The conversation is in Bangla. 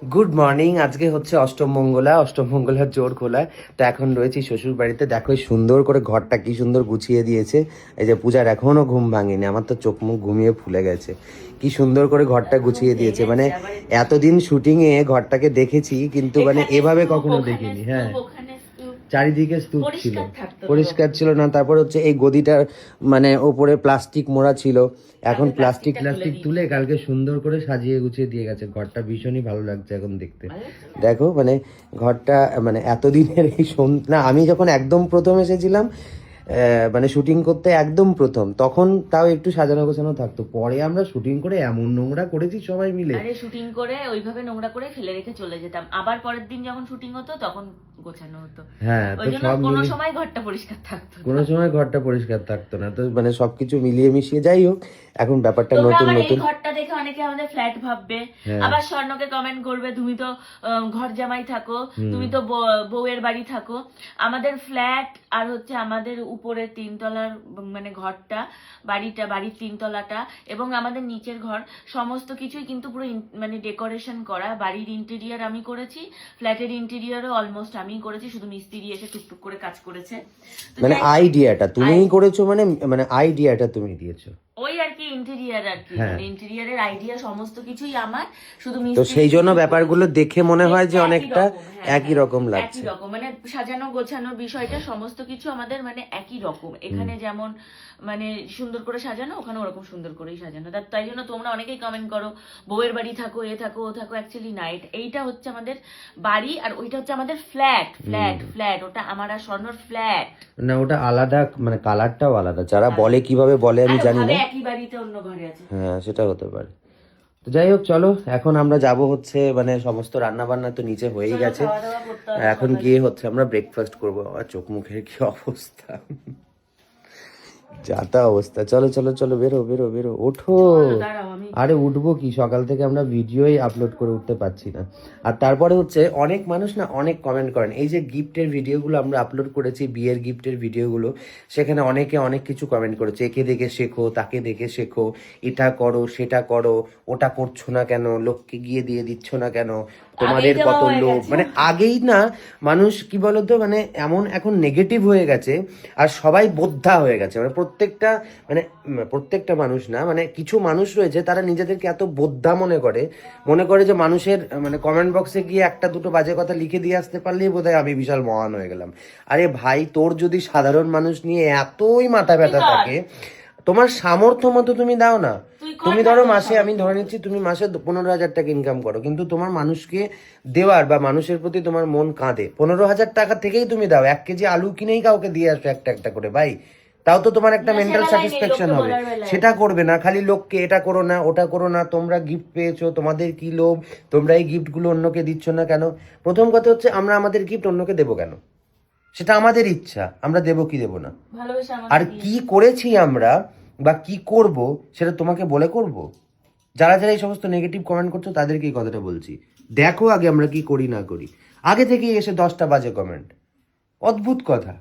Good morning. আজকে হচ্ছে অষ্টমঙ্গলার জোর খোলা। তো এখন রয়েছি শ্বশুর বাড়িতে। দেখো সুন্দর করে ঘরটা কি সুন্দর গুছিয়ে দিয়েছে। এই যে পূজার এখনো ঘুম ভাঙেনি, আমার তো চোখ মুখ ঘুমিয়ে ফুলে গেছে। কি সুন্দর করে ঘরটা গুছিয়ে দিয়েছে, মানে এতদিন শুটিং এ ঘরটাকে দেখেছি কিন্তু মানে এভাবে কখনো দেখিনি। হ্যাঁ, চারিদিকে স্তূপ ছিল, পরিষ্কার ছিল না। তারপর হচ্ছে এই গদিটার মানে ওপরে প্লাস্টিক মোড়া ছিল, এখন প্লাস্টিক তুলে কালকে সুন্দর করে সাজিয়ে গুছিয়ে দিয়ে গেছে। ঘরটা ভীষণই ভালো লাগছে এখন দেখতে। দেখো মানে ঘরটা মানে এতদিনের এই না, আমি যখন একদম প্রথম এসেছিলাম মানে শুটিং করতে একদম প্রথম, তখন তাও একটু সাজানো গোছানো থাকতো। পরে আমরা শুটিং করে এমন নোংরা করেছি সবাই মিলে। আরে শুটিং করে ওইভাবে নোংরা করে ফেলে রেখে চলে যেতাম, আবার পরের দিন যখন শুটিং হতো তখন গোছানো হতো। হ্যাঁ, তো সব কোনো সময় ঘরটা পরিষ্কার থাকতো না, কোনো সময় ঘরটা পরিষ্কার থাকতো না। তো মানে সবকিছু মিলিয়ে মিশিয়ে যাই হোক, এখন ব্যাপারটা নতুন নতুন। এই ঘরটা দেখে অনেকে আমাদের ফ্ল্যাট ভাববে, আবার স্বর্ণকে কমেন্ট করবে তুমি তো ঘর জামাই থাকো, তুমি তো বউয়ের বাড়ি থাকো। আমাদের ফ্ল্যাট আর হচ্ছে আমাদের উপরে তিনতলার মানে ঘরটা, বাড়ির তিনতলাটা এবং আমাদের নিচের ঘর সমস্ত কিছুই কিন্তু পুরো মানে ডেকোরেশন করা। বাড়ির ইন্টেরিয়ার আমি করেছি, ফ্ল্যাটের ইন্টেরিয়ারও অলমোস্ট আমিই করেছি, শুধু মিস্ত্রি এসে টুকটুক করে কাজ করেছে। মানে আইডিয়াটা তুমিই করেছো, মানে আইডিয়াটা তুমি দিয়েছো, ওই আর কি ইন্টেরিয়ার আর কি, মানে ইন্টেরিয়ারের আইডিয়া সমস্ত কিছুই আমার, শুধু তো সেই জন্য ব্যাপারগুলো দেখে মনে হয় যে অনেকটা একই রকম লাগছে। একই রকম মানে সাজানো গোছানোর বিষয়টা সমস্ত কিছু আমাদের মানে একই রকম। এখানে যেমন মানে সুন্দর করে সাজানো, ওখানে ওরকম সুন্দর করেই সাজানো। তাই জন্য তোমরা অনেকেই কমেন্ট করো বউয়ের বাড়ি থাকো, এ থাকো ও থাকো। অ্যাকচুয়ালি না, এইটা হচ্ছে আমাদের বাড়ি আর ওইটা হচ্ছে আমাদের ফ্ল্যাট। ওটা আমার আর স্বর্ণর ফ্ল্যাট না, ওটা আলাদা, মানে কালারটাও আলাদা। যারা বলে কিভাবে বলে আমি জানি না, একই বাড়িতে অন্য ঘরে আছে। হ্যাঁ সেটা হতে পারে। তো যাই হোক, চলো এখন আমরা যাব হচ্ছে মানে সমস্ত রান্না বান্না তো নিচে হয়েই গেছে, এখন গিয়ে হচ্ছে আমরা ব্রেকফাস্ট করবো। আর চোখ মুখের কি অবস্থা, যাতা অবস্থা। চলো চলো চলো, বেরো বেরো বেরো, ওঠো। আরে উঠবো কি, সকাল থেকে আমরা ভিডিওই আপলোড করে উঠতে পারছি না। আর তারপরে হচ্ছে অনেক মানুষ না অনেক কমেন্ট করেন, এই যে গিফটের ভিডিওগুলো আমরা আপলোড করেছি, বিয়ের গিফটের ভিডিওগুলো, সেখানে অনেকে অনেক কিছু কমেন্ট করেছে। একে দেখে শেখো, তাকে দেখে শেখো, এটা করো সেটা করো, ওটা করছো না কেন, লোককে গিয়ে দিয়ে দিচ্ছ না কেন, তোমাদের কত লোভ। মানে আগেই না মানুষ কি বলতো, মানে এমন এখন নেগেটিভ হয়ে গেছে আর সবাই বোদ্ধা হয়ে গেছে। মানে প্রত্যেকটা মানুষ না, মানে কিছু মানুষ রয়েছে তারা নিজেদেরকে এত বোদ্ধা মনে করে যে মানুষের মানে কমেন্ট বক্সে গিয়ে একটা দুটো বাজে কথা লিখে দিয়ে আসতে পারলেই বোধহয় আমি বিশাল মহান হয়ে গেলাম। আরে ভাই, তোর যদি সাধারণ মানুষ নিয়ে এতই মাথা ব্যথা থাকে, তোমার সামর্থ্য মতো তুমি দাও না। তুমি ধরো মাসে, আমি ধরে নিচ্ছি তুমি মাসে 15,000 টাকা ইনকাম করো, কিন্তু তোমার মানুষকে দেওয়ার বা মানুষের প্রতি তোমার মন কাঁদে, 15,000 টাকা থেকেই তুমি দাও। 1 কেজি আলু কিনেই কাউকে দিয়ে আসো একটা একটা করে ভাই, তাও তো তোমার একটা মেন্টাল স্যাটিসফ্যাকশন হবে। সেটা করবে না, খালি লোককে এটা করো না ওটা করো না, তোমরা গিফট পেয়েছো, তোমাদের কি লোভ, তোমরা এই গিফটগুলো অন্যকে দিচ্ছ না কেন। প্রথম কথা হচ্ছে আমরা আমাদের গিফট অন্যকে দেবো কেন, সেটা আমাদের ইচ্ছা, আমরা দেবো কি দেবো না। আর কি করেছি আমরা বা কি করব সেটা তোমাকে বলে করব? যারা যারা এই সমস্ত নেগেটিভ কমেন্ট করছো তাদেরকে এই কথাটা বলছি, দেখো আগে আমরা কি করি না করি, আগে থেকেই এসে 10টা বাজে কমেন্ট, অদ্ভুত কথা।